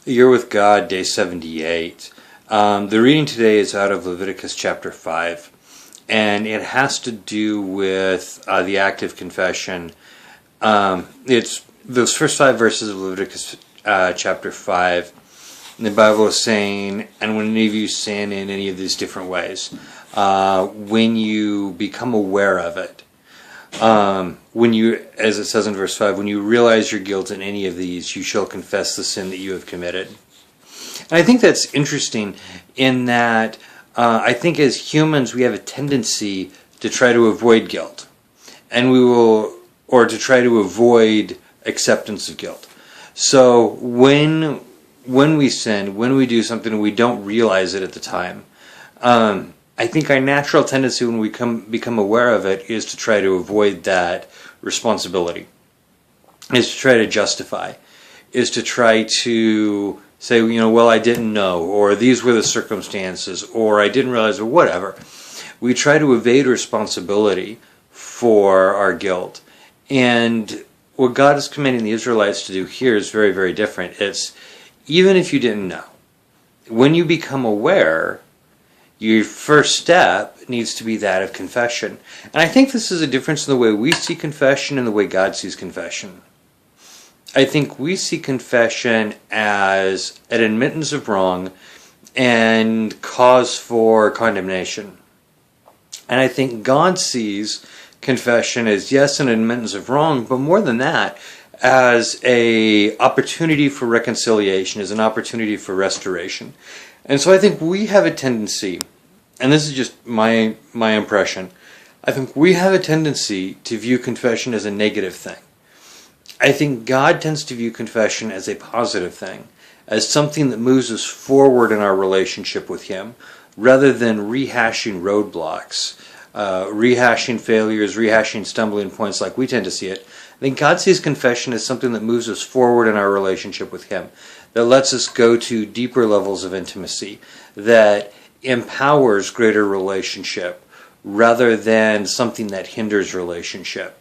You're with God, day 78. The reading today is out of Leviticus chapter 5, and it has to do with the act of confession. It's those first 5 verses of Leviticus chapter 5. The Bible is saying, and when any of you sin in any of these different ways, when you become aware of it, when you, as it says in verse 5, when you realize your guilt in any of these, you shall confess the sin that you have committed. And I think that's interesting in that I think as humans we have a tendency to try to avoid guilt. And or to try to avoid acceptance of guilt. So when we sin, when we do something and we don't realize it at the time, I think our natural tendency when we become aware of it is to try to avoid that responsibility, is to try to justify, is to try to say, well, I didn't know, or these were the circumstances, or I didn't realize, or whatever. We try to evade responsibility for our guilt. And what God is commanding the Israelites to do here is very, very different. It's, even if you didn't know, when you become aware, your first step needs to be that of confession. And I think this is a difference in the way we see confession and the way God sees confession. I think we see confession as an admittance of wrong and cause for condemnation. And I think God sees confession as, yes, an admittance of wrong, but more than that, as an opportunity for reconciliation, as an opportunity for restoration. And so I think we have a tendency, and this is just my impression, I think we have a tendency to view confession as a negative thing. I think God tends to view confession as a positive thing, as something that moves us forward in our relationship with Him, rather than rehashing roadblocks, rehashing failures, rehashing stumbling points like we tend to see it. I think God sees confession as something that moves us forward in our relationship with Him, that lets us go to deeper levels of intimacy, that empowers greater relationship rather than something that hinders relationship.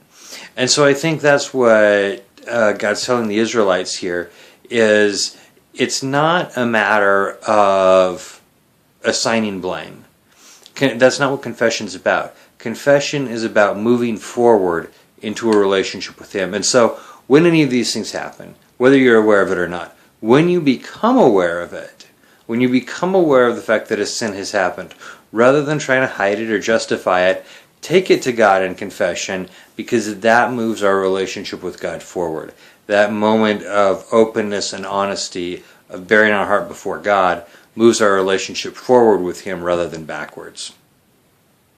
And so I think that's what God's telling the Israelites here is it's not a matter of assigning blame. That's not what confession is about. Confession is about moving forward into a relationship with Him. And so when any of these things happen, whether you're aware of it or not, when you become aware of it, when you become aware of the fact that a sin has happened, rather than trying to hide it or justify it, take it to God in confession, because that moves our relationship with God forward. That moment of openness and honesty, of bearing our heart before God, moves our relationship forward with Him rather than backwards.